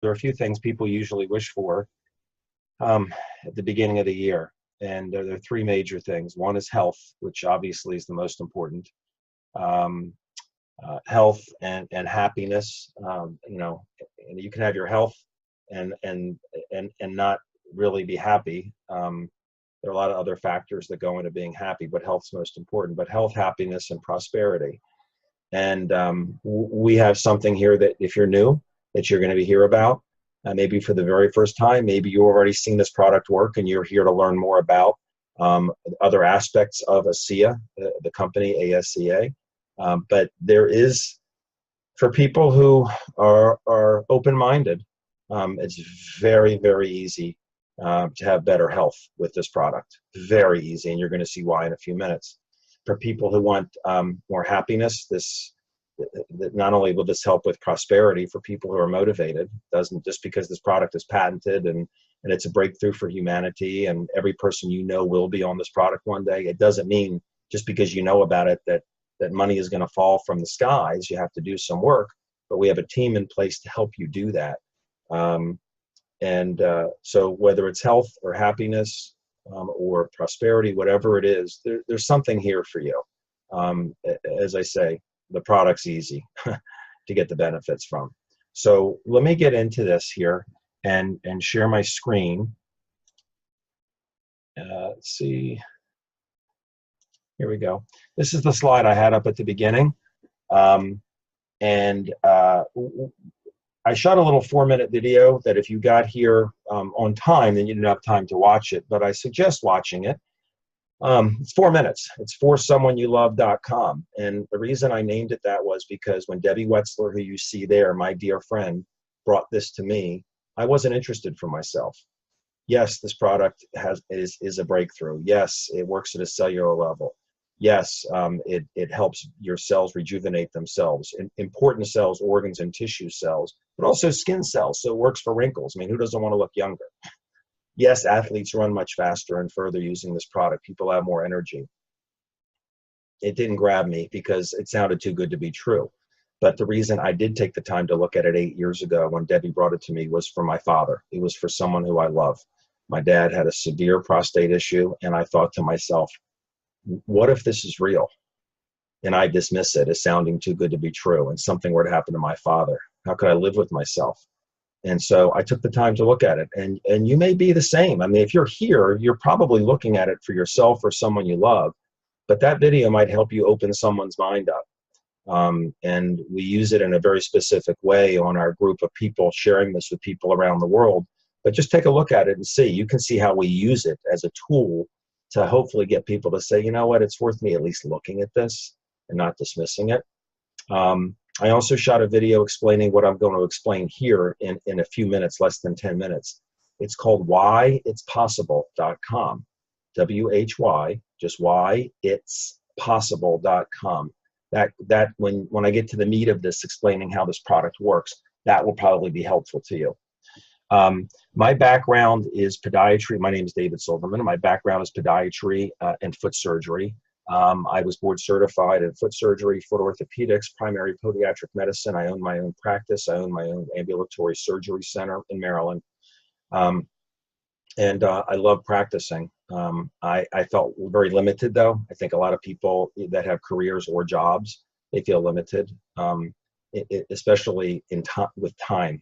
there are a few things people usually wish for at the beginning of the year. And there are three major things. One is health, which obviously is the most important. Health and happiness. You know, and you can have your health and not really be happy. There are a lot of other factors that go into being happy, but health's most important. But health, happiness, and prosperity. And we have something here that if you're new, that you're going to hear about, maybe for the very first time, maybe you've already seen this product work and you're here to learn more about other aspects of ASEA, the company ASEA. But there is, for people who are open-minded, it's very, very easy to have better health with this product. Very easy, and you're going to see why in a few minutes. For people who want more happiness, not only will this help with prosperity for people who are motivated, doesn't just because this product is patented and it's a breakthrough for humanity and every person you know will be on this product one day, it doesn't mean just because you know about it that money is going to fall from the skies. You have to do some work, but we have a team in place to help you do that. So whether it's health or happiness or prosperity, whatever it is, there's something here for you. As I say, the product's easy to get the benefits from. So let me get into this here and share my screen. Let's see. Here we go. This is the slide I had up at the beginning. I shot a little 4-minute video that if you got here on time, then you didn't have time to watch it, but I suggest watching it. It's 4 minutes. It's forsomeoneyouLove.com. And the reason I named it that was because when Debbie Wetzler, who you see there, my dear friend, brought this to me, I wasn't interested for myself. Yes, this product is a breakthrough. Yes, it works at a cellular level. Yes, it helps your cells rejuvenate themselves, important cells, organs, and tissue cells, but also skin cells, so it works for wrinkles. I mean, who doesn't want to look younger? Yes, athletes run much faster and further using this product. People have more energy. It didn't grab me because it sounded too good to be true. But the reason I did take the time to look at it 8 years ago when Debbie brought it to me was for my father. It was for someone who I love. My dad had a severe prostate issue, and I thought to myself, what if this is real? And I dismiss it as sounding too good to be true, and something were to happen to my father. How could I live with myself? And so I took the time to look at it, and you may be the same. I mean, if you're here, you're probably looking at it for yourself or someone you love, but that video might help you open someone's mind up. And we use it in a very specific way on our group of people, sharing this with people around the world. But just take a look at it and see. You can see how we use it as a tool to hopefully get people to say, you know what, it's worth me at least looking at this and not dismissing it. I also shot a video explaining what I'm going to explain here in a few minutes, less than 10 minutes. It's called whyitspossible.com. W-H-Y, just whyitspossible.com. That when I get to the meat of this, explaining how this product works, that will probably be helpful to you. My background is podiatry. My name is David Silverman. My background is podiatry and foot surgery. I was board certified in foot surgery, foot orthopedics, primary podiatric medicine. I own my own practice. I own my own ambulatory surgery center in Maryland. I love practicing. I felt very limited, though. I think a lot of people that have careers or jobs, they feel limited, especially with time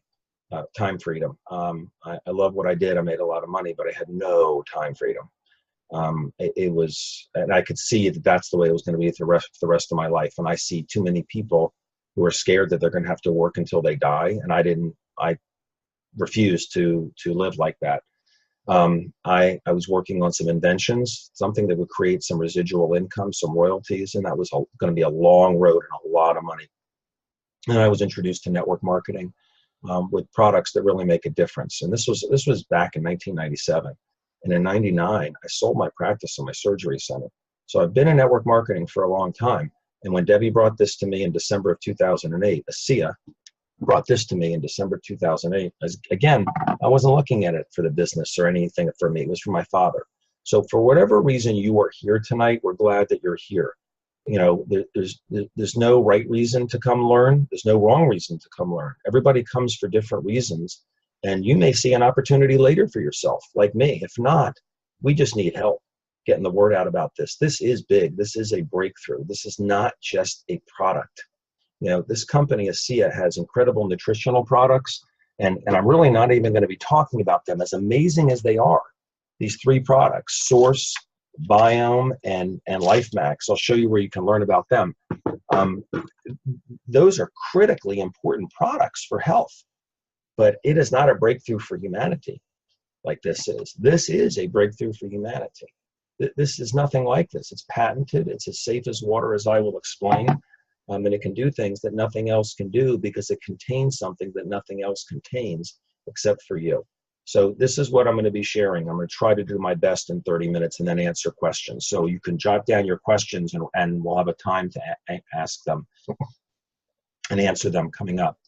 freedom. I love what I did. I made a lot of money, but I had no time freedom. And I could see that that's the way it was going to be for the rest of my life. And I see too many people who are scared that they're going to have to work until they die. And I refused to live like that. I was working on some inventions, something that would create some residual income, some royalties, and that was going to be a long road and a lot of money. And I was introduced to network marketing with products that really make a difference. And this was back in 1997. And in 99, I sold my practice in my surgery center. So I've been in network marketing for a long time. And when Debbie brought this to me in December of 2008, ASEA brought this to me in December 2008. Again, I wasn't looking at it for the business or anything for me. It was for my father. So for whatever reason you are here tonight, we're glad that you're here. You know, there's no right reason to come learn. There's no wrong reason to come learn. Everybody comes for different reasons, and you may see an opportunity later for yourself, like me. If not, we just need help getting the word out about this. This is big. This is a breakthrough. This is not just a product. You know, this company, ASEA, has incredible nutritional products, and I'm really not even going to be talking about them, as amazing as they are. These three products, Source, Biome, and LifeMax. I'll show you where you can learn about them. Those are critically important products for health, but it is not a breakthrough for humanity like this is. This is a breakthrough for humanity. This is nothing like this. It's patented. It's as safe as water, as I will explain. And it can do things that nothing else can do because it contains something that nothing else contains except for you. So this is what I'm going to be sharing. I'm going to try to do my best in 30 minutes and then answer questions. So you can jot down your questions, and we'll have a time to ask them and answer them coming up.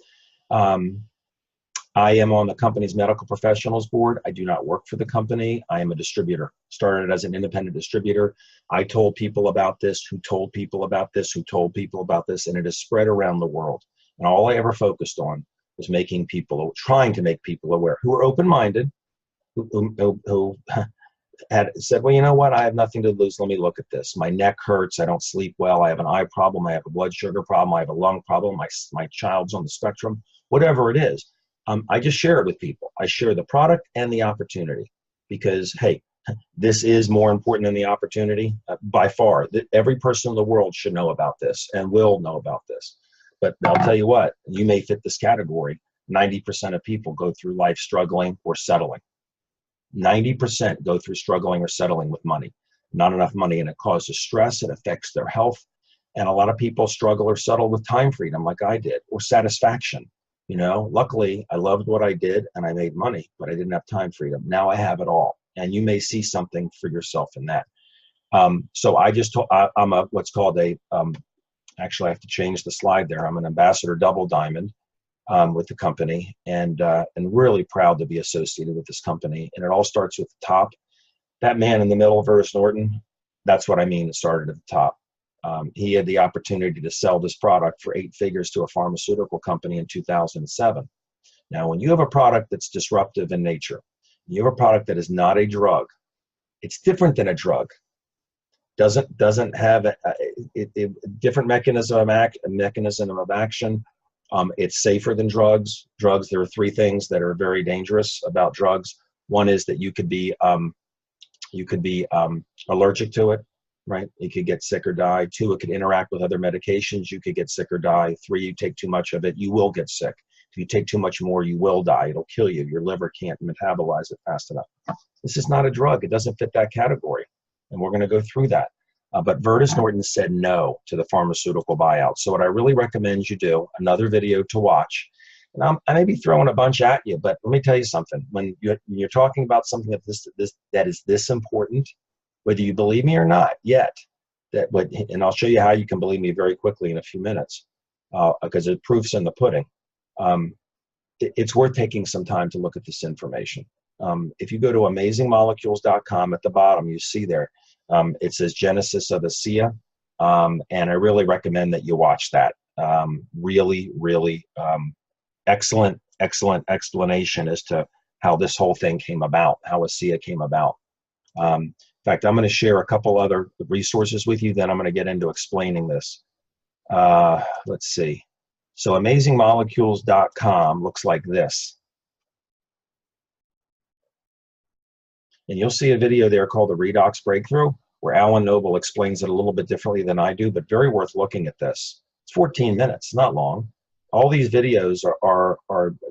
I am on the company's medical professionals board. I do not work for the company. I am a distributor. Started as an independent distributor. I told people about this, who told people about this, who told people about this, and it has spread around the world. And all I ever focused on was making people, trying to make people aware, who are open-minded, who had said, well, you know what, I have nothing to lose. Let me look at this. My neck hurts. I don't sleep well. I have an eye problem. I have a blood sugar problem. I have a lung problem. My child's on the spectrum. Whatever it is, I just share it with people. I share the product and the opportunity because, hey, this is more important than the opportunity by far. Every person in the world should know about this and will know about this. But I'll tell you what, you may fit this category. 90% of people go through life struggling or settling. 90% go through struggling or settling with money. Not enough money, and it causes stress. It affects their health. And a lot of people struggle or settle with time freedom like I did, or satisfaction. You know, luckily, I loved what I did and I made money, but I didn't have time freedom. Now I have it all. And you may see something for yourself in that. So I just, I'm a, what's called a, actually I have to change the slide there. I'm an ambassador double diamond with the company, and really proud to be associated with this company. And it all starts with the top. That man in the middle, Vertis Norton, that's what I mean, it started at the top. He had the opportunity to sell this product for 8 figures to a pharmaceutical company in 2007. Now, when you have a product that's disruptive in nature, you have a product that is not a drug, it's different than a drug. Doesn't have a different mechanism of action. It's safer than drugs. Drugs, there are 3 things that are very dangerous about drugs. One is that you could be allergic to it, right? You could get sick or die. 2, it could interact with other medications. You could get sick or die. 3, you take too much of it, you will get sick. If you take too much more, you will die. It'll kill you. Your liver can't metabolize it fast enough. This is not a drug. It doesn't fit that category. And we're going to go through that. But Vertis Norton said no to the pharmaceutical buyout. So what I really recommend you do, another video to watch, and I may be throwing a bunch at you, but let me tell you something. When you're talking about something that is this important, whether you believe me or not yet, and I'll show you how you can believe me very quickly in a few minutes, because the proof's in the pudding. It's worth taking some time to look at this information. If you go to amazingmolecules.com, at the bottom, you see there, it says Genesis of ASEA, and I really recommend that you watch that. Really, really excellent explanation as to how this whole thing came about, how ASEA came about. In fact, I'm going to share a couple other resources with you, then I'm going to get into explaining this. Let's see. So amazingmolecules.com looks like this. And you'll see a video there called the Redox Breakthrough, where Alan Noble explains it a little bit differently than I do, but very worth looking at this. It's 14 minutes, not long. All these videos are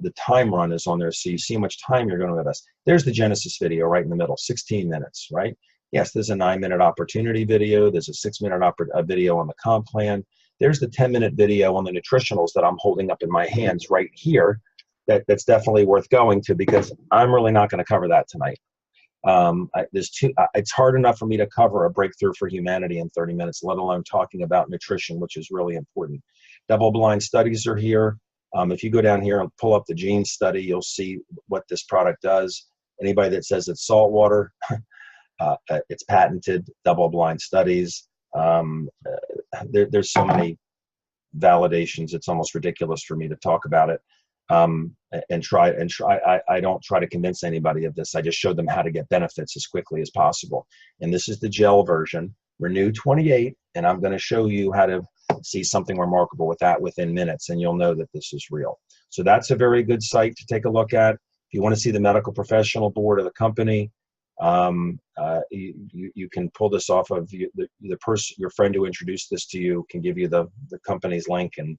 the time run is on there, so you see how much time you're going to invest. There's the Genesis video right in the middle, 16 minutes, right? Yes, there's a 9-minute opportunity video. There's a 6-minute video on the comp plan. There's the 10-minute video on the nutritionals that I'm holding up in my hands right here. That's definitely worth going to, because I'm really not going to cover that tonight. It's hard enough for me to cover a breakthrough for humanity in 30 minutes, let alone talking about nutrition, which is really important. Double-blind studies are here. If you go down here and pull up the gene study, you'll see what this product does. Anybody that says it's salt water, it's patented. Double-blind studies. there's so many validations, it's almost ridiculous for me to talk about it. I don't try to convince anybody of this. I just show them how to get benefits as quickly as possible. And this is the gel version, Renew 28, and I'm going to show you how to see something remarkable with that within minutes, and you'll know that this is real. So that's a very good site to take a look at. If you want to see the medical professional board of the company, you can pull this off of your friend who introduced this to you can give you the company's link, and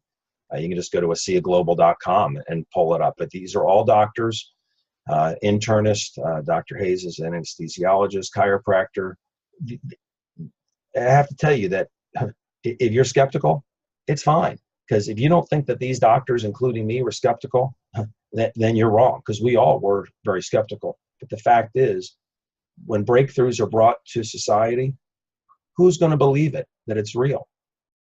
you can just go to ASEA-Global.com and pull it up. But these are all doctors, internist, Dr. Hayes is an anesthesiologist, chiropractor. I have to tell you that if you're skeptical, it's fine. Because if you don't think that these doctors, including me, were skeptical, then you're wrong, because we all were very skeptical. But the fact is, when breakthroughs are brought to society, who's going to believe it, that it's real?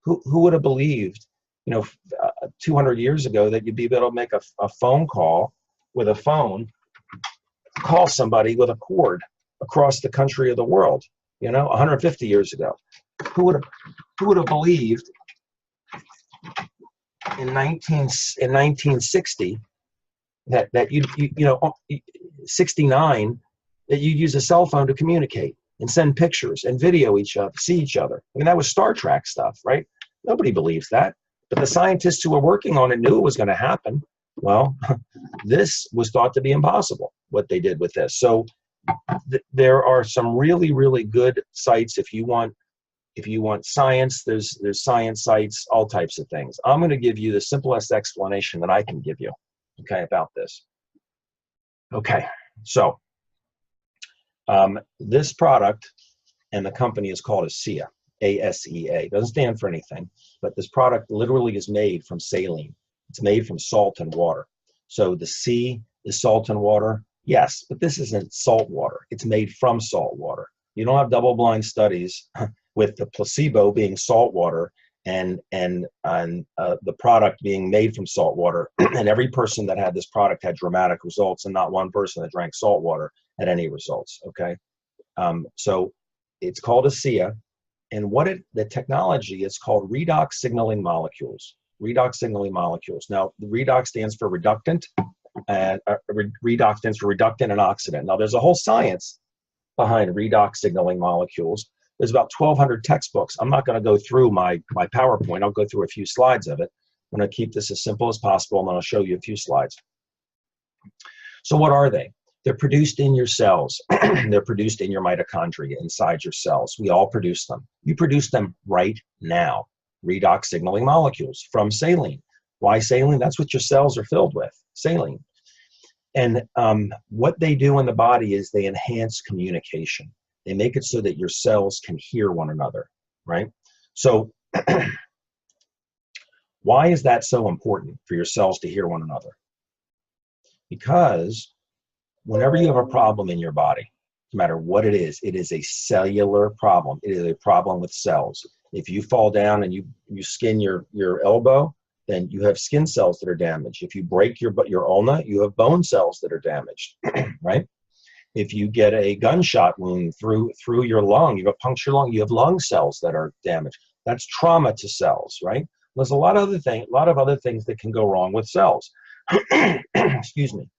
Who would have believed, 200 years ago that you'd be able to make a phone call with a phone, call somebody with a cord across the country or the world, 150 years ago? Who would have believed in 1960 that you 69 that you'd use a cell phone to communicate and send pictures and video each other, see each other? I mean, that was Star Trek stuff, right? Nobody believes that. But the scientists who were working on it knew it was going to happen. Well, this was thought to be impossible, what they did with this. So there are some really, really good sites. If you want science, there's science sites, all types of things. I'm going to give you the simplest explanation that I can give you, okay, about this. Okay, so this product and the company is called ASEA, A-S-E-A. It doesn't stand for anything, but this product literally is made from saline. It's made from salt and water. So the sea is salt and water, yes, but this isn't salt water. It's made from salt water. You don't have double-blind studies with the placebo being salt water and the product being made from salt water, and every person that had this product had dramatic results, and not one person that drank salt water had any results. Okay, so it's called ASEA, and the technology is called redox signaling molecules. Redox signaling molecules. Now, the redox stands for reductant, and redox stands for reductant and oxidant. Now, there's a whole science behind redox signaling molecules. There's about 1,200 textbooks. I'm not going to go through my PowerPoint. I'll go through a few slides of it. I'm going to keep this as simple as possible, and then I'll show you a few slides. So what are they? They're produced in your cells. They're produced in your mitochondria, inside your cells. We all produce them. You produce them right now. Redox signaling molecules from saline. Why saline? That's what your cells are filled with, saline. And what they do in the body is they enhance communication. They make it so that your cells can hear one another, right? So why is that so important for your cells to hear one another? Because whenever you have a problem in your body, no matter what it is a cellular problem. It is a problem with cells. If you fall down and you skin your elbow, then you have skin cells that are damaged. If you break your ulna, you have bone cells that are damaged, right? If you get a gunshot wound through your lung, you have a punctured lung, you have lung cells that are damaged. That's trauma to cells, right? There's a lot of other things that can go wrong with cells. Excuse me.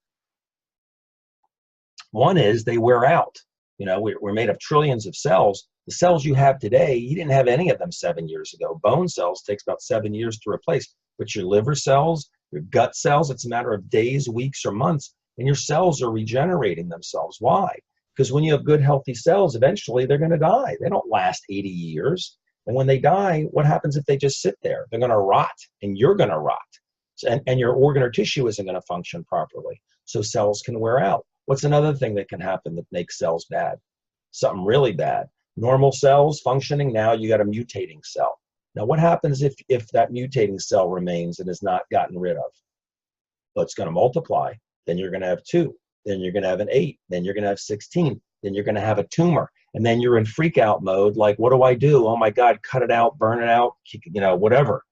One is they wear out. We're made of trillions of cells. The cells you have today, you didn't have any of them 7 years ago. Bone cells takes about 7 years to replace. But your liver cells, your gut cells, it's a matter of days, weeks, or months. And your cells are regenerating themselves. Why? Because when you have good, healthy cells, eventually they're going to die. They don't last 80 years. And when they die, what happens if they just sit there? They're going to rot, and you're going to rot. And your organ or tissue isn't going to function properly. So cells can wear out. What's another thing that can happen that makes cells bad? Something really bad. Normal cells functioning, now you got a mutating cell. Now what happens if that mutating cell remains and is not gotten rid of? Well, it's going to multiply. Then you're going to have 2. Then you're going to have an 8. Then you're going to have 16. Then you're going to have a tumor. And then you're in freak out mode, like, what do I do? Oh my God, cut it out, burn it out, whatever.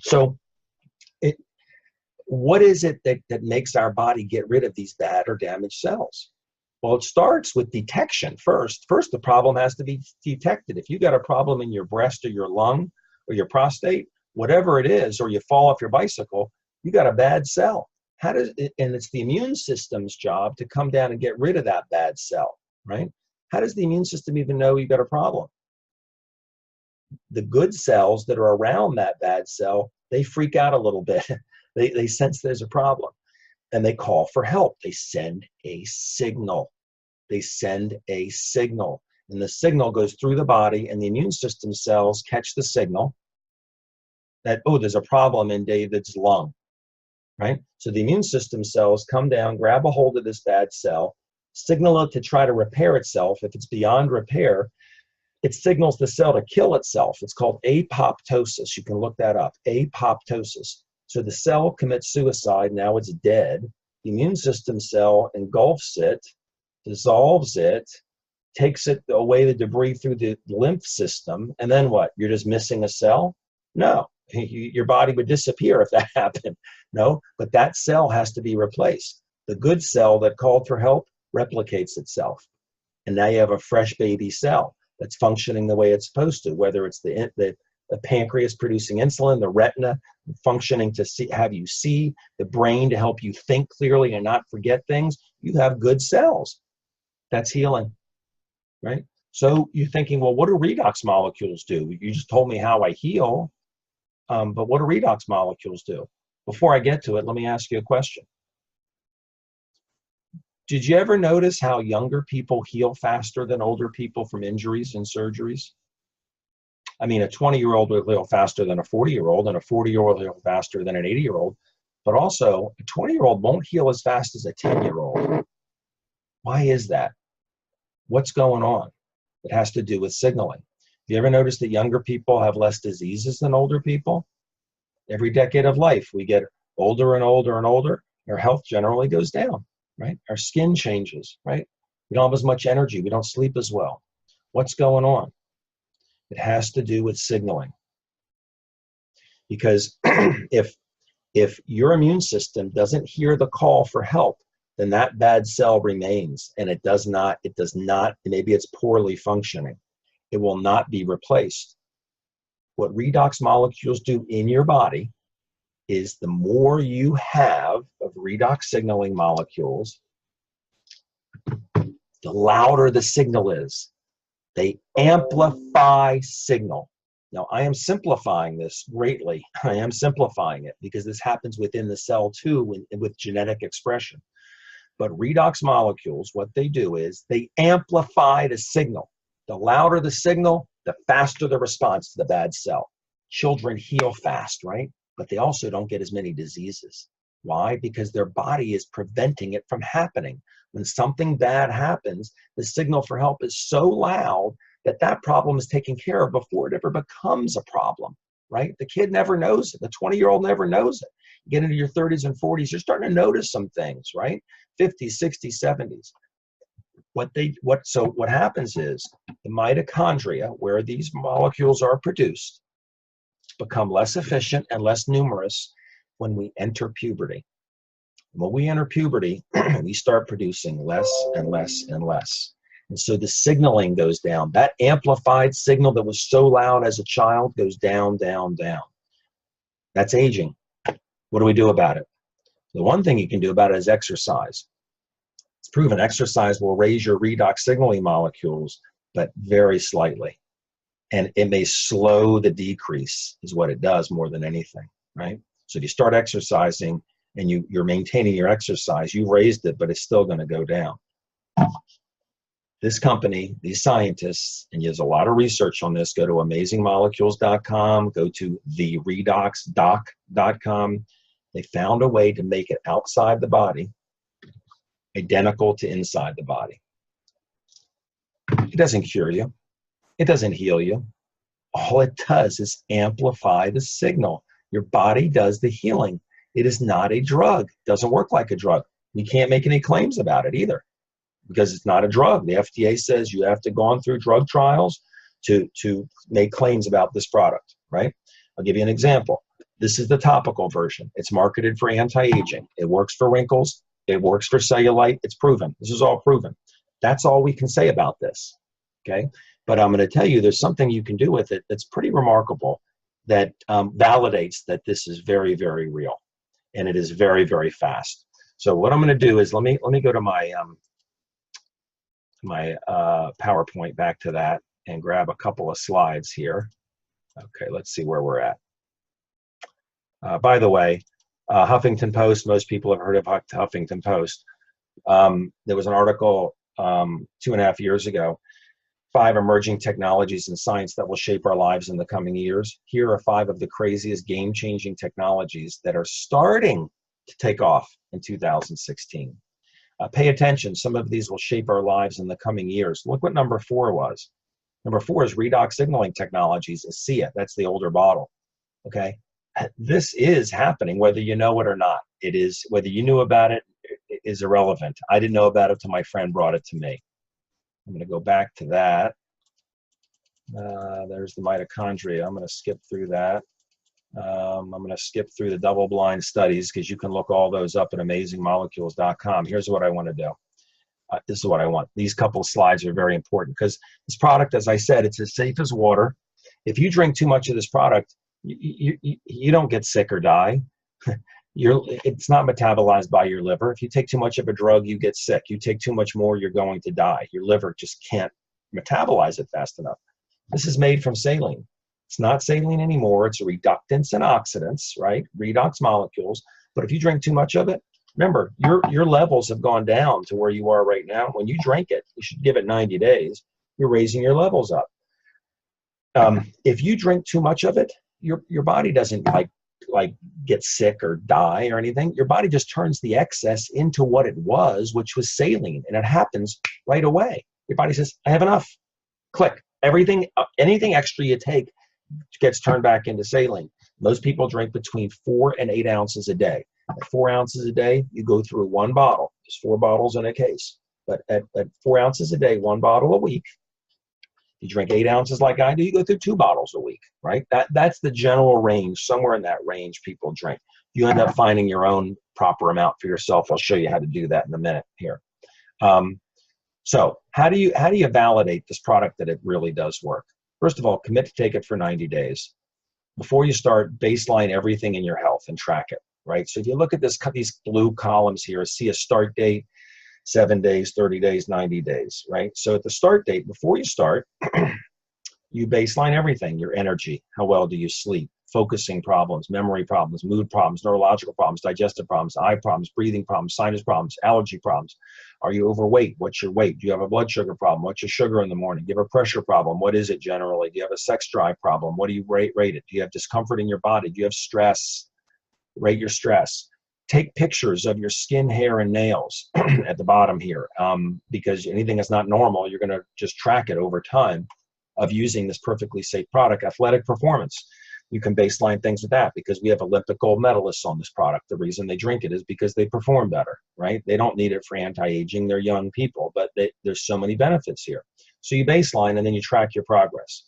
So what is it that makes our body get rid of these bad or damaged cells? Well, it starts with detection first. First, the problem has to be detected. If you got a problem in your breast or your lung or your prostate, whatever it is, or you fall off your bicycle, you got a bad cell. How does it, and it's the immune system's job to come down and get rid of that bad cell, right? How does the immune system even know you got a problem? The good cells that are around that bad cell, they freak out a little bit. They sense there's a problem and they call for help. They send a signal. They send a signal, and the signal goes through the body, and the immune system cells catch the signal that, oh, there's a problem in David's lung, right? So the immune system cells come down, grab a hold of this bad cell, signal it to try to repair itself. If it's beyond repair, it signals the cell to kill itself. It's called apoptosis. You can look that up, apoptosis. So the cell commits suicide, now it's dead. The immune system cell engulfs it, dissolves it, takes it away the debris through the lymph system, and then what? You're just missing a cell? No, your body would disappear if that happened. No, but that cell has to be replaced. The good cell that called for help replicates itself. And now you have a fresh baby cell that's functioning the way it's supposed to, whether it's the pancreas producing insulin, the retina functioning to have you see, the brain to help you think clearly and not forget things. You have good cells. That's healing, right? So you're thinking, well, what do redox molecules do? You just told me how I heal, but what do redox molecules do? Before I get to it, let me ask you a question. Did you ever notice how younger people heal faster than older people from injuries and surgeries? I mean, a 20-year-old will heal faster than a 40-year-old, and a 40-year-old will heal faster than an 80-year-old. But also, a 20-year-old won't heal as fast as a 10-year-old. Why is that? What's going on? It has to do with signaling. Have you ever noticed that younger people have less diseases than older people? Every decade of life, we get older and older and older. Our health generally goes down, right? Our skin changes, right? We don't have as much energy. We don't sleep as well. What's going on? It has to do with signaling. Because if your immune system doesn't hear the call for help, then that bad cell remains, and it does not, maybe it's poorly functioning. It will not be replaced. What redox molecules do in your body is the more you have of redox signaling molecules, the louder the signal is. They amplify signal. Now, I am simplifying this greatly. I am simplifying it because this happens within the cell too with genetic expression. But redox molecules, what they do is they amplify the signal. The louder the signal, the faster the response to the bad cell. Children heal fast, right? But they also don't get as many diseases. Why? Because their body is preventing it from happening. When something bad happens, the signal for help is so loud that that problem is taken care of before it ever becomes a problem, right? The kid never knows it. The 20-year-old never knows it. You get into your 30s and 40s, you're starting to notice some things, right? 50s, 60s, 70s. So what happens is the mitochondria, where these molecules are produced, become less efficient and less numerous when we enter puberty. When we enter puberty, we start producing less and less and less. And so the signaling goes down. That amplified signal that was so loud as a child goes down, down, down. That's aging. What do we do about it? The one thing you can do about it is exercise. It's proven exercise will raise your redox signaling molecules, but very slightly. And it may slow the decrease is what it does more than anything, right? So if you start exercising and you're maintaining your exercise, you've raised it, but it's still going to go down. This company, these scientists, and there's a lot of research on this, go to amazingmolecules.com, go to theredoxdoc.com. They found a way to make it outside the body identical to inside the body. It doesn't cure you. It doesn't heal you. All it does is amplify the signal. Your body does the healing. It is not a drug. It doesn't work like a drug. We can't make any claims about it either because it's not a drug. The FDA says you have to go on through drug trials to make claims about this product, right? I'll give you an example. This is the topical version. It's marketed for anti-aging. It works for wrinkles. It works for cellulite. It's proven. This is all proven. That's all we can say about this, okay? But I'm going to tell you there's something you can do with it that's pretty remarkable that validates that this is very, very real, and it is very, very fast. So what I'm going to do is let me go to my PowerPoint, back to that, and grab a couple of slides here. Okay, let's see where we're at. By the way, Huffington Post, most people have heard of Huffington Post. There was an article 2.5 years ago, 5 emerging technologies in science that will shape our lives in the coming years. Here are 5 of the craziest game-changing technologies that are starting to take off in 2016. Pay attention, some of these will shape our lives in the coming years. Look what number 4 was. Number 4 is redox signaling technologies, ASEA. That's the older bottle, okay? This is happening whether you know it or not. It is, whether you knew about it, it is irrelevant. I didn't know about it till my friend brought it to me. I'm going to go back to that. There's the mitochondria. I'm going to skip through that. I'm going to skip through the double-blind studies because you can look all those up at amazingmolecules.com. Here's what I want to do. This is what I want. These couple of slides are very important because this product, as I said, it's as safe as water. If you drink too much of this product, you don't get sick or die. It's not metabolized by your liver. If you take too much of a drug, you get sick. You take too much more, you're going to die. Your liver just can't metabolize it fast enough. This is made from saline. It's not saline anymore. It's reductants and oxidants, right? Redox molecules. But if you drink too much of it, remember, your levels have gone down to where you are right now. When you drink it, you should give it 90 days. You're raising your levels up. If you drink too much of it, your body doesn't like get sick or die or anything. Your body just turns the excess into what it was, which was saline, and it happens right away. Your body says, I have enough. Click. Everything, anything extra you take gets turned back into saline. Most people drink between 4 and 8 ounces a day. At 4 ounces a day, you go through 1 bottle. There's 4 bottles in a case. But at 4 ounces a day, 1 bottle a week. You drink 8 ounces like I do, you go through 2 bottles a week, right? That's the general range. Somewhere in that range people drink. You end up finding your own proper amount for yourself. I'll show you how to do that in a minute here. So how do you validate this product that it really does work? First of all, commit to take it for 90 days. Before you start, baseline everything in your health and track it, right? So if you look at these blue columns here, see a start date, 7 days, 30 days, 90 days, right? So at the start date, before you start, you baseline everything, your energy, how well do you sleep, focusing problems, memory problems, mood problems, neurological problems, digestive problems, eye problems, breathing problems, sinus problems, allergy problems. Are you overweight? What's your weight? Do you have a blood sugar problem? What's your sugar in the morning? Do you have a pressure problem? What is it generally? Do you have a sex drive problem? What do you rate it? Do you have discomfort in your body? Do you have stress? Rate your stress. Take pictures of your skin, hair, and nails at the bottom here, because anything that's not normal, you're going to just track it over time of using this perfectly safe product. Athletic performance. You can baseline things with that because we have Olympic gold medalists on this product. The reason they drink it is because they perform better, right? They don't need it for anti-aging. They're young people, but there's so many benefits here. So you baseline and then you track your progress.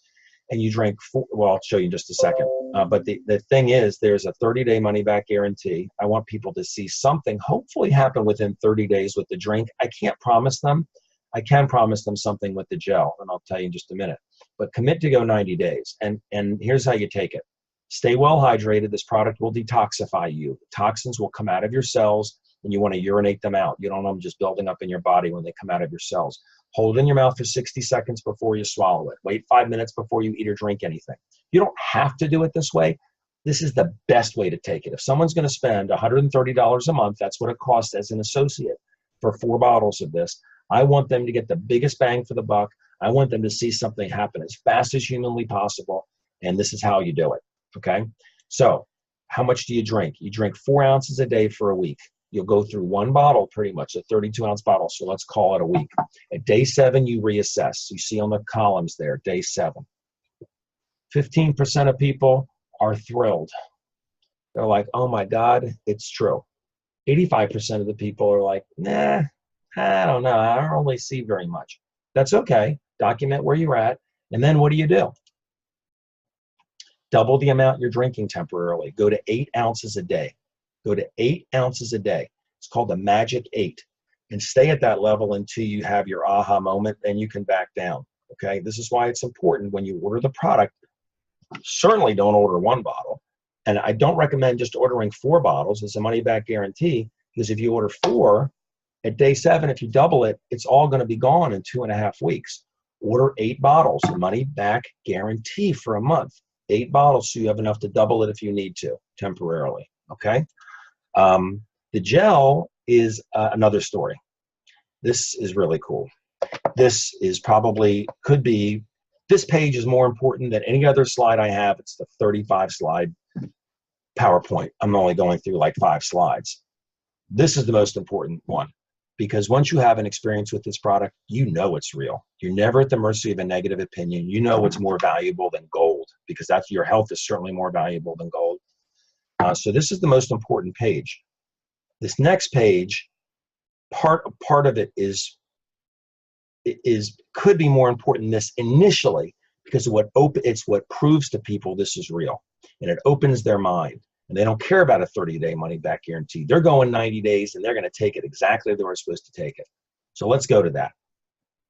And you drink, well, I'll show you in just a second. But the thing is, there's a 30-day money-back guarantee. I want people to see something hopefully happen within 30 days with the drink. I can't promise them. I can promise them something with the gel, and I'll tell you in just a minute. But commit to go 90 days. And here's how you take it. Stay well hydrated. This product will detoxify you. Toxins will come out of your cells, and you want to urinate them out. You don't want them just building up in your body when they come out of your cells. Hold it in your mouth for 60 seconds before you swallow it. Wait 5 minutes before you eat or drink anything. You don't have to do it this way. This is the best way to take it. If someone's going to spend $130 a month, that's what it costs as an associate for 4 bottles of this. I want them to get the biggest bang for the buck. I want them to see something happen as fast as humanly possible, and this is how you do it, okay? So how much do you drink? You drink 4 ounces a day for a week. You'll go through 1 bottle pretty much, a 32-ounce bottle, so let's call it a week. At day 7, you reassess. You see on the columns there, day 7. 15% of people are thrilled. They're like, oh my God, it's true. 85% of the people are like, nah, I don't know. I don't really see very much. That's okay. Document where you're at. And then what do? Double the amount you're drinking temporarily. Go to 8 ounces a day. Go to 8 ounces a day. It's called the magic 8. And stay at that level until you have your aha moment, then you can back down. Okay, this is why it's important when you order the product. Certainly don't order 1 bottle. And I don't recommend just ordering 4 bottles. It's a money back guarantee, because if you order 4, at day 7, if you double it, it's all going to be gone in 2.5 weeks. Order 8 bottles, money back guarantee for a month. 8 bottles, so you have enough to double it if you need to temporarily. Okay. The gel is another story. This is really cool. This is probably, could be, this page is more important than any other slide I have. It's the 35 slide PowerPoint. I'm only going through like 5 slides. This is the most important one, because once you have an experience with this product, you know it's real. You're never at the mercy of a negative opinion. You know it's more valuable than gold, because that's, your health is certainly more valuable than gold. So this is the most important page. This next page, part of it could be more important than this initially, because it's what proves to people this is real, and it opens their mind, and they don't care about a 30-day money back guarantee. They're going 90 days, and they're going to take it exactly the way they're supposed to take it. So let's go to that.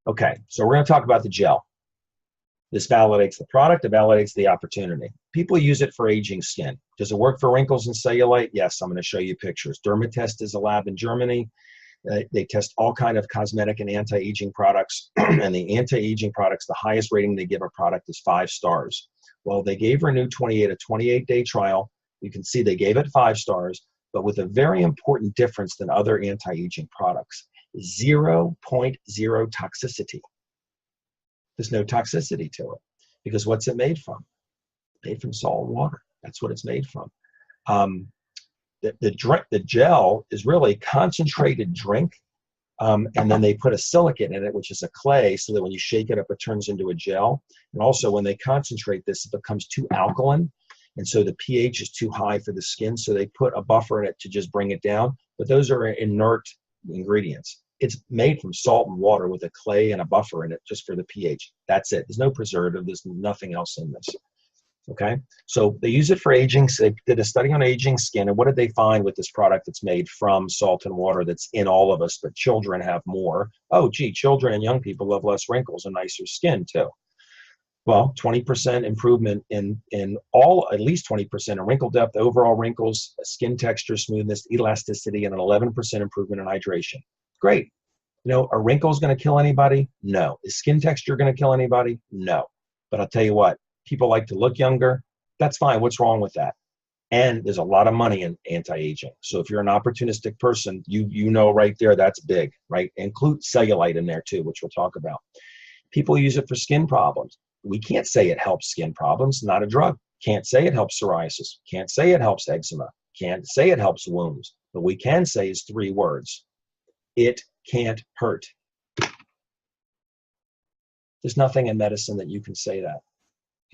Okay, so we're going to talk about the gel. This validates the product. It validates the opportunity. People use it for aging skin. Does it work for wrinkles and cellulite? Yes, I'm going to show you pictures. Dermatest is a lab in Germany. They test all kind of cosmetic and anti-aging products, and the anti-aging products, the highest rating they give a product is 5 stars. Well, they gave Renew 28 a 28-day trial. You can see they gave it 5 stars, but with a very important difference than other anti-aging products: 0.0 toxicity. There's no toxicity to it, because what's it made from? Made from salt and water. That's what it's made from. The gel is really concentrated drink, and then they put a silicate in it, which is a clay, so that when you shake it up, it turns into a gel. And also, when they concentrate this, it becomes too alkaline, and so the pH is too high for the skin, so they put a buffer in it to just bring it down. But those are inert ingredients. It's made from salt and water with a clay and a buffer in it just for the pH. That's it. There's no preservative. There's nothing else in this. Okay, so they use it for aging. So they did a study on aging skin, and what did they find with this product that's made from salt and water, that's in all of us, but children have more? Oh, gee, children and young people have less wrinkles and nicer skin too. Well, 20% improvement in all, at least 20% in wrinkle depth, overall wrinkles, skin texture, smoothness, elasticity, and an 11% improvement in hydration. Great. You know, are wrinkles going to kill anybody? No. Is skin texture going to kill anybody? No. But I'll tell you what, people like to look younger. That's fine. What's wrong with that? And there's a lot of money in anti-aging. So if you're an opportunistic person, you know right there, that's big, right? Include cellulite in there too, which we'll talk about. People use it for skin problems. We can't say it helps skin problems, not a drug. Can't say it helps psoriasis. Can't say it helps eczema. Can't say it helps wounds. But we can say is 3 words. It can't hurt. There's nothing in medicine that you can say that.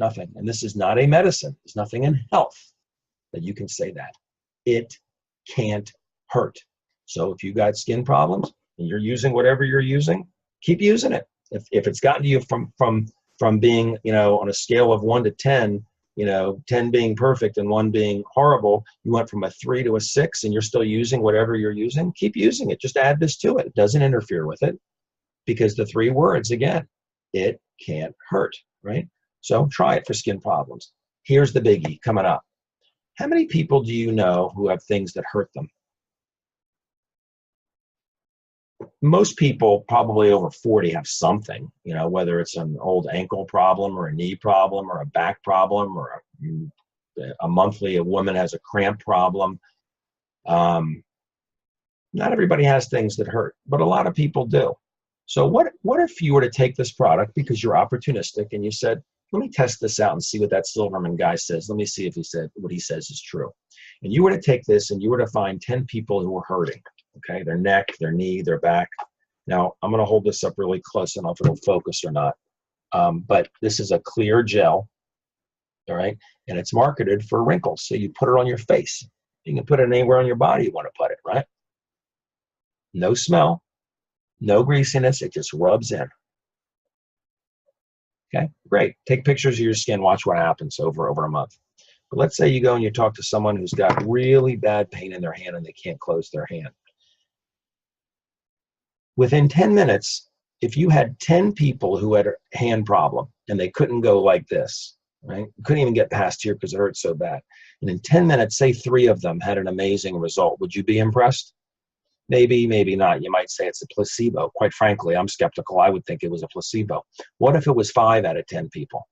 Nothing. And this is not a medicine. There's nothing in health that you can say that. It can't hurt. So if you got skin problems and you're using whatever you're using, keep using it. If it's gotten to you from being, you know, on a scale of 1 to 10, you know, 10 being perfect and 1 being horrible, you went from a 3 to a 6 and you're still using whatever you're using, keep using it. Just add this to it. It doesn't interfere with it, because the 3 words, again, it can't hurt, right? So try it for skin problems. Here's the biggie coming up. How many people do you know who have things that hurt them? Most people, probably over 40, have something, you know, whether it's an old ankle problem or a knee problem or a back problem, or a woman has a cramp problem. Not everybody has things that hurt, but a lot of people do. So what if you were to take this product because you're opportunistic and you said, let me test this out and see what that Silverman guy says. Let me see if what he says is true. And you were to take this and you were to find 10 people who were hurting, okay? Their neck, their knee, their back. Now, I'm going to hold this up really close. I don't know if it'll focus or not. But this is a clear gel, all right? And it's marketed for wrinkles. So you put it on your face. You can put it anywhere on your body you want to put it, right? No smell, no greasiness. It just rubs in. Okay, great. Take pictures of your skin. Watch what happens over a month. But let's say you go and you talk to someone who's got really bad pain in their hand and they can't close their hand. Within 10 minutes, if you had 10 people who had a hand problem and they couldn't go like this, right? Couldn't even get past here because it hurt so bad. And in 10 minutes, say 3 of them had an amazing result. Would you be impressed? Maybe, maybe not. You might say it's a placebo. Quite frankly, I'm skeptical. I would think it was a placebo. What if it was 5 out of 10 people?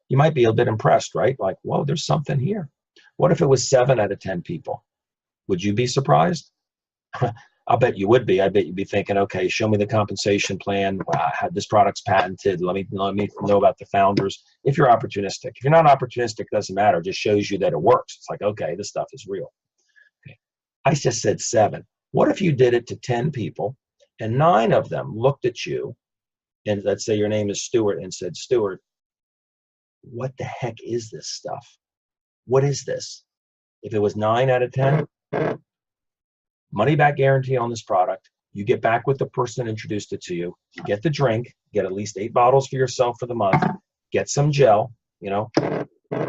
You might be a bit impressed, right? Like, whoa, there's something here. What if it was 7 out of 10 people? Would you be surprised? I'll bet you would be. I bet you'd be thinking, okay, show me the compensation plan. Wow, this product's patented. Let me know about the founders. If you're opportunistic. If you're not opportunistic, it doesn't matter. It just shows you that it works. It's like, okay, this stuff is real. Okay. I just said 7. What if you did it to 10 people and 9 of them looked at you, and let's say your name is Stuart, and said, Stuart, what the heck is this stuff? What is this? If it was 9 out of 10, money back guarantee on this product. You get back with the person that introduced it to you. Get the drink. Get at least 8 bottles for yourself for the month. Get some gel. You know,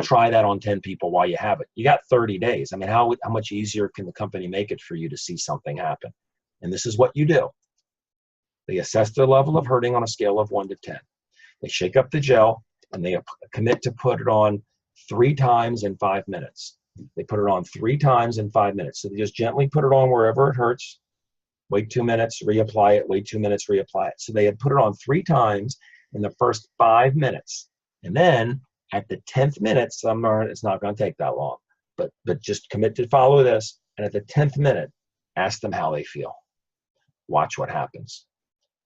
try that on 10 people while you have it. You got 30 days. I mean, how much easier can the company make it for you to see something happen? And this is what you do. They assess their level of hurting on a scale of 1 to 10. They shake up the gel and they commit to put it on 3 times in 5 minutes. They put it on 3 times in 5 minutes. So they just gently put it on wherever it hurts, wait 2 minutes, reapply it, wait 2 minutes, reapply it. So they had put it on 3 times in the first 5 minutes. And then at the 10th minute, it's not going to take that long, but just commit to follow this. And at the 10th minute, ask them how they feel. Watch what happens.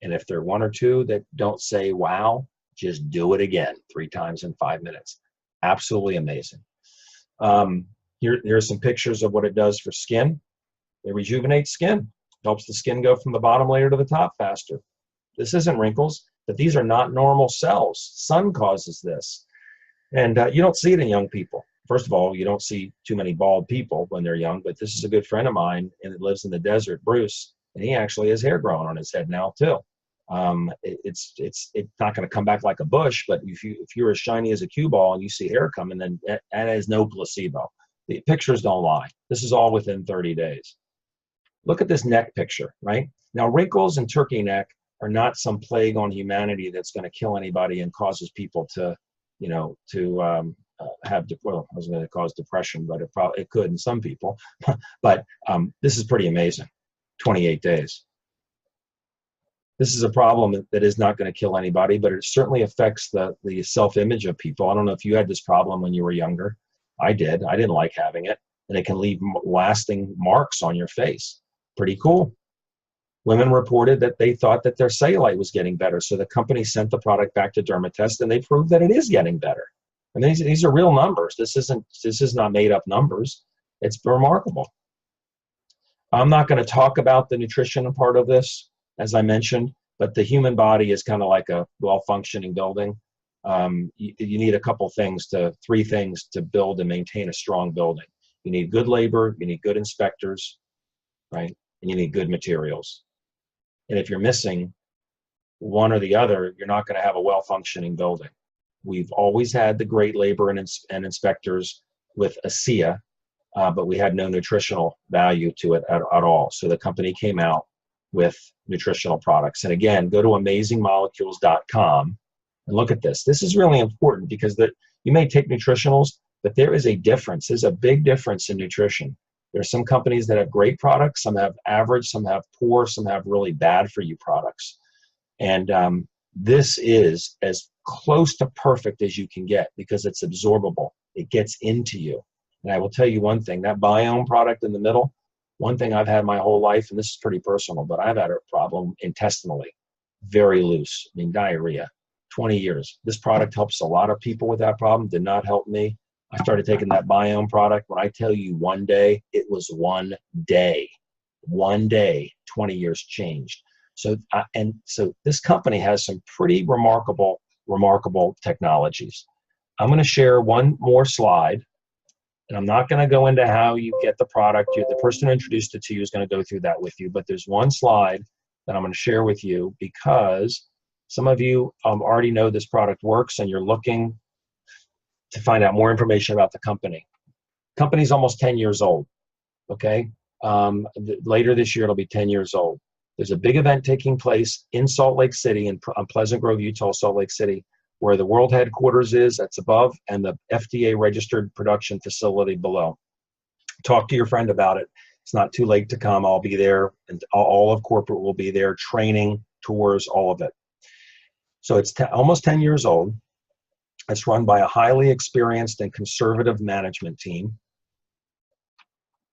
And if there are 1 or 2 that don't say, wow, just do it again 3 times in 5 minutes. Absolutely amazing. Here are some pictures of what it does for skin. It rejuvenates skin, helps the skin go from the bottom layer to the top faster. This isn't wrinkles, but these are not normal cells. Sun causes this. And you don't see it in young people. First of all, you don't see too many bald people when they're young, but this is a good friend of mine and it lives in the desert, Bruce, and he actually has hair growing on his head now too. It's not going to come back like a bush, but if you're as shiny as a cue ball and you see hair coming, then that is no placebo. The pictures don't lie. This is all within 30 days. Look at this neck picture, right? Now, wrinkles and turkey neck are not some plague on humanity that's going to kill anybody and causes people to, you know, have, well, I was going to cause depression, but it could in some people. But this is pretty amazing. 28 days. This is a problem that is not going to kill anybody, but it certainly affects the self-image of people. I don't know if you had this problem when you were younger. I did. I didn't like having it. And it can leave lasting marks on your face. Pretty cool. Women reported that they thought that their cellulite was getting better. So the company sent the product back to Dermatest and they proved that it is getting better. And these are real numbers. This is not made up numbers. It's remarkable. I'm not going to talk about the nutrition part of this, as I mentioned, but the human body is kind of like a well-functioning building. You need three things to build and maintain a strong building. You need good labor, you need good inspectors, right? And you need good materials. And if you're missing one or the other, you're not going to have a well-functioning building. We've always had the great labor and inspectors with ASEA, but we had no nutritional value to it at all. So the company came out with nutritional products. And again, go to amazingmolecules.com and look at this. This is really important because you may take nutritionals, but there is a difference. There's a big difference in nutrition. There are some companies that have great products, some have average, some have poor, some have really bad for you products. And this is as close to perfect as you can get because it's absorbable. It gets into you. And I will tell you one thing, that Biome product in the middle, one thing I've had my whole life, and this is pretty personal, but I've had a problem intestinally, very loose, I mean diarrhea, 20 years. This product helps a lot of people with that problem, did not help me. I started taking that Biome product. When I tell you one day, it was one day, 20 years changed. So this company has some pretty remarkable technologies. I'm going to share one more slide, and I'm not going to go into how you get the product. The person who introduced it to you is going to go through that with you, but there's one slide that I'm going to share with you because some of you already know this product works and you're looking to find out more information about the company. Company's almost 10 years old, okay? Later this year, it'll be 10 years old. There's a big event taking place in Salt Lake City, in Pleasant Grove, Utah, Salt Lake City, where the world headquarters is, that's above, and the FDA registered production facility below. Talk to your friend about it. It's not too late to come. I'll be there, and all of corporate will be there, training, tours, all of it. So it's almost 10 years old. It's run by a highly experienced and conservative management team.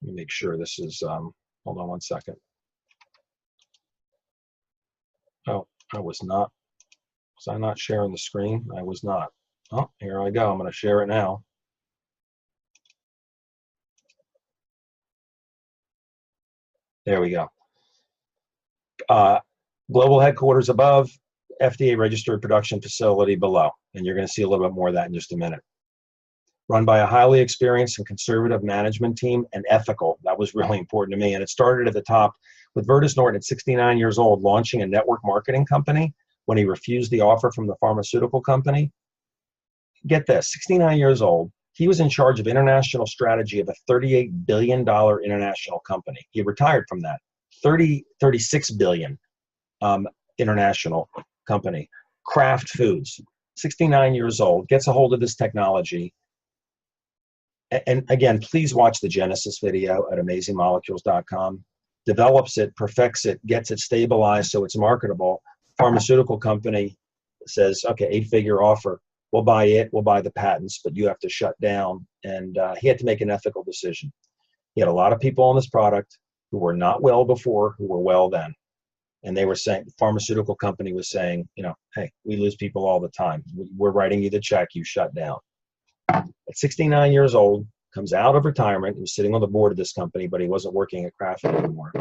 Let me make sure this is, hold on one second. Oh, I was not. Was I not sharing the screen? I was not. Oh, here I go. I'm going to share it now. There we go. Global headquarters above, FDA registered production facility below. And you're going to see a little bit more of that in just a minute. Run by a highly experienced and conservative management team, and ethical. That was really important to me. And it started at the top with Vertus Norton at 69 years old, launching a network marketing company when he refused the offer from the pharmaceutical company. Get this, 69 years old, he was in charge of international strategy of a $38 billion international company. He retired from that. $36 billion international company. Kraft Foods, 69 years old, gets a hold of this technology. And again, please watch the Genesis video at amazingmolecules.com. Develops it, perfects it, gets it stabilized so it's marketable. Pharmaceutical company says, okay, 8-figure offer. We'll buy it, we'll buy the patents, but you have to shut down. And he had to make an ethical decision. He had a lot of people on this product who were not well before, who were well then. And they were saying, the pharmaceutical company was saying, you know, hey, we lose people all the time. We're writing you the check, you shut down. At 69 years old, comes out of retirement, he was sitting on the board of this company, but he wasn't working at Kraft anymore,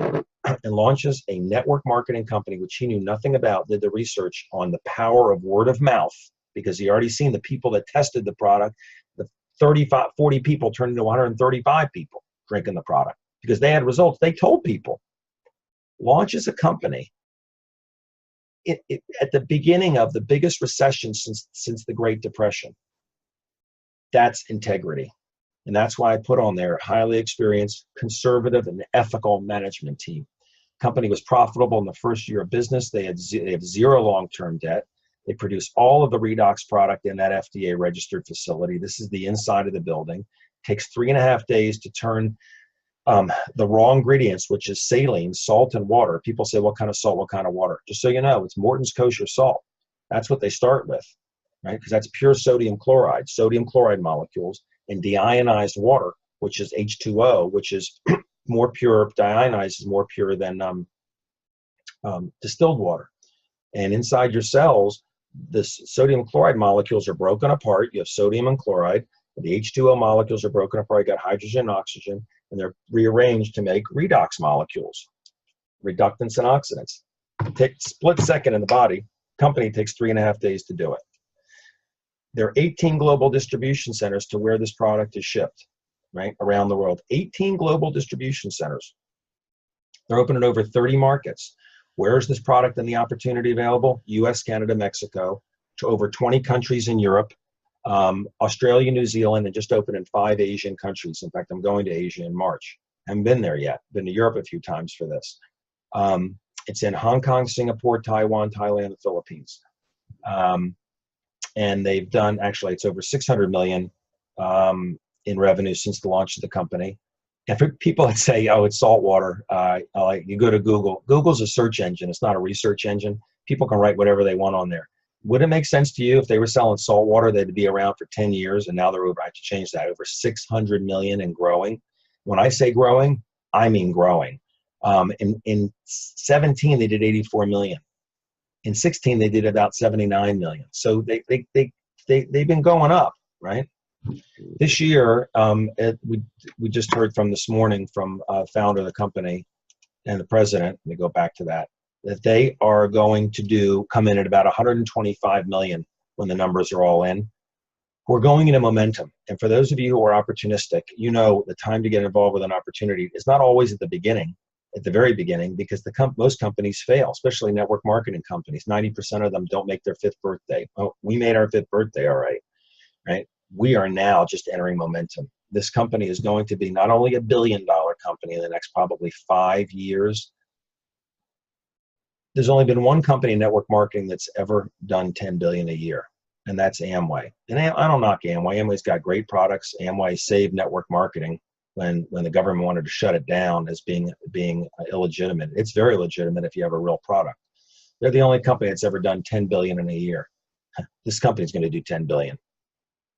and launches a network marketing company, which he knew nothing about, did the research on the power of word of mouth, because he already seen the people that tested the product, the 40 people turned into 135 people drinking the product, because they had results. They told people. Launches a company at the beginning of the biggest recession since the Great Depression. That's integrity. And that's why I put on there highly experienced, conservative, and ethical management team. Company was profitable in the first year of business. They have zero long-term debt. They produce all of the Redox product in that FDA registered facility. This is the inside of the building. Takes 3.5 days to turn the raw ingredients, which is saline, salt, and water. People say, what kind of salt, what kind of water? Just so you know, it's Morton's kosher salt. That's what they start with, right? Because that's pure sodium chloride molecules, and deionized water, which is H2O, which is more pure. Deionized is more pure than distilled water. And inside your cells, the sodium chloride molecules are broken apart. You have sodium and chloride. The H2O molecules are broken apart. You got hydrogen and oxygen, and they're rearranged to make redox molecules, reductants and oxidants. Take split second in the body. Company takes 3.5 days to do it. There are 18 global distribution centers to where this product is shipped, right, around the world. 18 global distribution centers. They're open in over 30 markets. Where is this product and the opportunity available? US, Canada, Mexico, to over 20 countries in Europe, Australia, New Zealand, and just opened in 5 Asian countries. In fact, I'm going to Asia in March. Haven't been there yet. Been to Europe a few times for this. It's in Hong Kong, Singapore, Taiwan, Thailand, and the Philippines. And they've done, actually, it's over 600 million in revenue since the launch of the company. And for people that say, oh, it's salt water, you go to Google. Google's a search engine. It's not a research engine. People can write whatever they want on there. Would it make sense to you if they were selling salt water, they'd be around for 10 years, and now they're over, I have to change that, over 600 million and growing? When I say growing, I mean growing. In 17, they did 84 million. In 16, they did about 79 million. So they've been going up, right? This year, we just heard from this morning from founder of the company and the president, let me go back to that they are going to come in at about 125 million when the numbers are all in. We're going into momentum. And for those of you who are opportunistic, you know the time to get involved with an opportunity is not always at the beginning, at the very beginning, because most companies fail, especially network marketing companies. 90% of them don't make their 5th birthday. Oh, we made our 5th birthday, all right, right? We are now just entering momentum. This company is going to be not only $1 billion company in the next probably 5 years. There's only been one company in network marketing that's ever done 10 billion a year, and that's Amway. And I don't knock Amway. Amway's got great products. Amway saved network marketing when the government wanted to shut it down as being illegitimate. It's very legitimate if you have a real product. They're the only company that's ever done 10 billion in a year. This company's going to do 10 billion.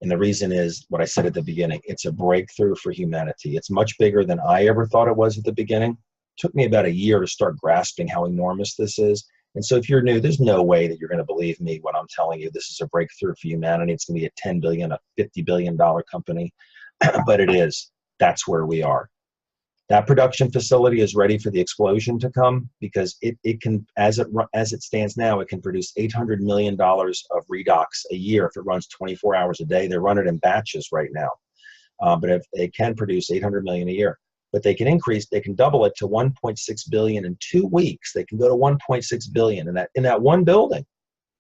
And the reason is what I said at the beginning. It's a breakthrough for humanity. It's much bigger than I ever thought it was at the beginning. It took me about a year to start grasping how enormous this is. And so if you're new, there's no way that you're going to believe me when I'm telling you this is a breakthrough for humanity. It's going to be a 10 billion, a $50 billion company, but it is. That's where we are. That production facility is ready for the explosion to come because it can, as it stands now, it can produce $800 million of Redox a year if it runs 24 hours a day. They run it in batches right now, but if it can produce 800 million a year. But they can double it to 1.6 billion in 2 weeks. They can go to 1.6 billion in that one building.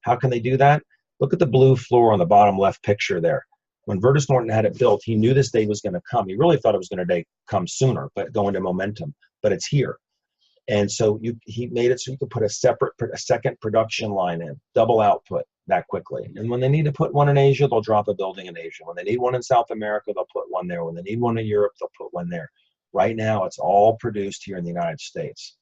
How can they do that? Look at the blue floor on the bottom left picture there. When Virtus Norton had it built, he knew this day was going to come. He really thought it was going to come sooner, but go into momentum. But it's here, and so he made it so you could put a second production line in, double output that quickly. And when they need to put one in Asia, they'll drop a building in Asia. When they need one in South America, they'll put one there. When they need one in Europe, they'll put one there. Right now, it's all produced here in the United States.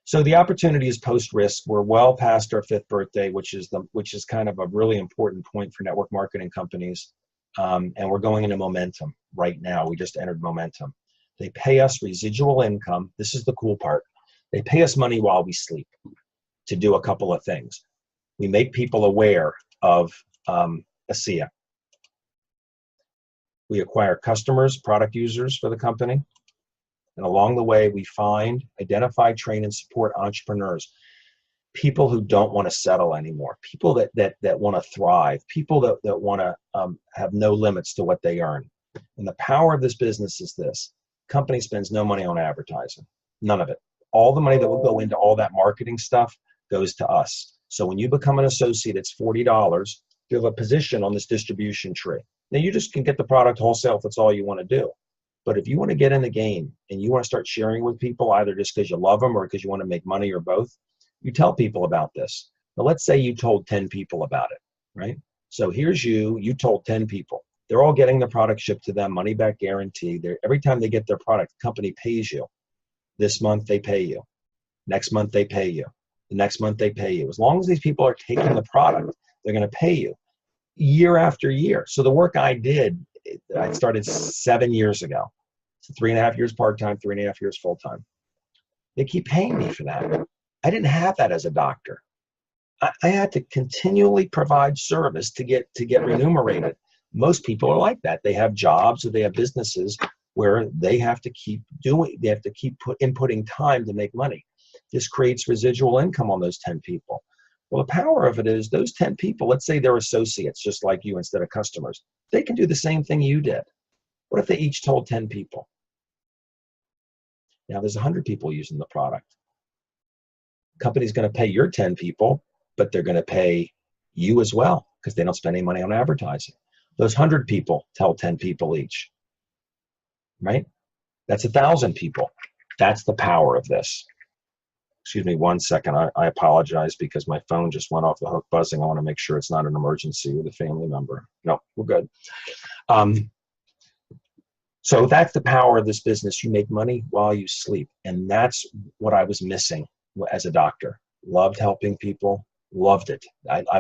So the opportunity is post-risk. We're well past our 5th birthday, which is kind of a really important point for network marketing companies. And we're going into momentum right now. We just entered momentum. They pay us residual income. This is the cool part. They pay us money while we sleep to do a couple of things. We make people aware of ASEA. We acquire customers, product users for the company. And along the way, we find, identify, train, and support entrepreneurs, people who don't want to settle anymore, people that want to thrive, people that want to have no limits to what they earn. And the power of this business is this. Company spends no money on advertising, none of it. All the money that will go into all that marketing stuff goes to us. So when you become an associate, it's $40. You have a position on this distribution tree. Now you just can get the product wholesale if that's all you want to do. But if you want to get in the game and you want to start sharing with people, either just because you love them or because you want to make money or both, you tell people about this. Now, let's say you told 10 people about it, right? So here's you told 10 people. They're all getting the product shipped to them, money back guarantee. Every time they get their product, the company pays you. This month they pay you. Next month they pay you. The next month they pay you. As long as these people are taking the product, they're going to pay you year after year. So the work I did, I started 7 years ago. So 3.5 years part-time, 3.5 years full-time. They keep paying me for that. I didn't have that as a doctor. I had to continually provide service to get remunerated. Most people are like that. They have jobs or they have businesses where they have to keep inputting time to make money. This creates residual income on those 10 people. Well, the power of it is those 10 people, let's say they're associates just like you instead of customers. They can do the same thing you did. What if they each told 10 people? Now there's 100 people using the product. The company's going to pay your 10 people, but they're going to pay you as well because they don't spend any money on advertising. Those 100 people tell 10 people each, right? That's 1,000 people. That's the power of this. Excuse me 1 second. I apologize because my phone just went off the hook buzzing. I want to make sure it's not an emergency with a family member. No, we're good. So that's the power of this business. You make money while you sleep. And that's what I was missing as a doctor. Loved helping people, loved it.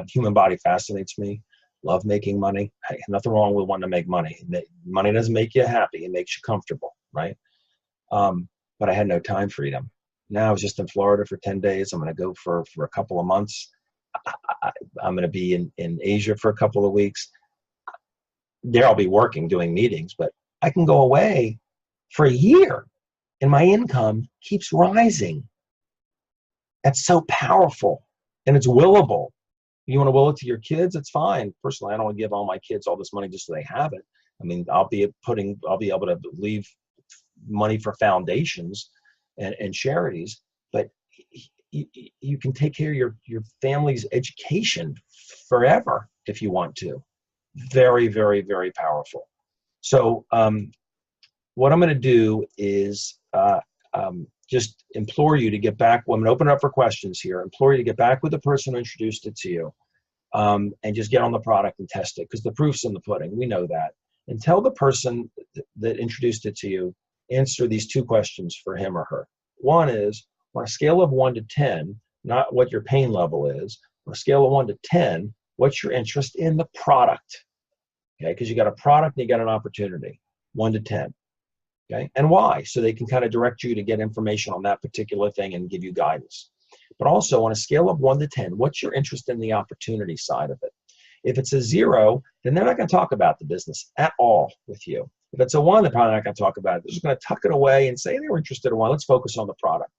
Human body fascinates me. Love making money. Hey, nothing wrong with wanting to make money. Money doesn't make you happy. It makes you comfortable, right? But I had no time freedom. Now I was just in Florida for 10 days. I'm going to go for a couple of months. I'm going to be in Asia for a couple of weeks. There I'll be working, doing meetings, but I can go away for a year and my income keeps rising. That's so powerful and it's willable. You want to will it to your kids? It's fine. Personally, I don't want to give all my kids all this money just so they have it. I mean, I'll be able to leave money for foundations and charities, but you can take care of your family's education forever if you want to. Very, very, very powerful. So what I'm going to do is just implore you to get back. I'm going to open up for questions here. Implore you to get back with the person who introduced it to you, and just get on the product and test it, because the proof's in the pudding. We know that. And tell the person that introduced it to you, answer these 2 questions for him or her. One is, on a scale of 1 to 10, not what your pain level is, on a scale of 1 to 10, what's your interest in the product? Okay, because you got a product and you got an opportunity. 1 to 10. Okay, and why? So they can kind of direct you to get information on that particular thing and give you guidance. But also, on a scale of 1 to 10, what's your interest in the opportunity side of it? If it's a 0, then they're not going to talk about the business at all with you. If it's a 1, they're probably not going to talk about it. They're just going to tuck it away and say they were interested in 1. Let's focus on the product.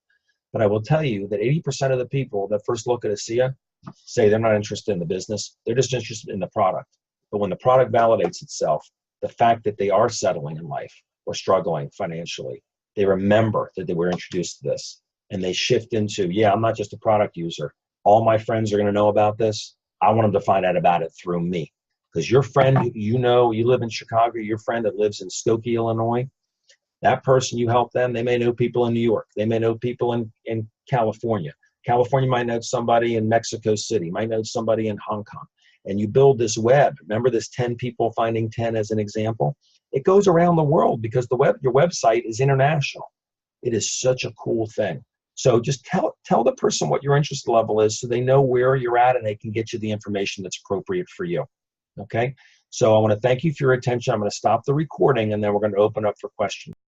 But I will tell you that 80% of the people that first look at ASEA say they're not interested in the business. They're just interested in the product. But when the product validates itself, the fact that they are settling in life or struggling financially, they remember that they were introduced to this, and they shift into, yeah, I'm not just a product user. All my friends are going to know about this. I want them to find out about it through me. Because your friend, you live in Chicago, your friend that lives in Skokie, Illinois, that person, you help them, they may know people in New York. They may know people in California. California might know somebody in Mexico City, might know somebody in Hong Kong. And you build this web. Remember this 10 people finding 10 as an example? It goes around the world because your website is international. It is such a cool thing. So just tell the person what your interest level is so they know where you're at and they can get you the information that's appropriate for you. Okay? So I want to thank you for your attention. I'm going to stop the recording and then we're going to open up for questions.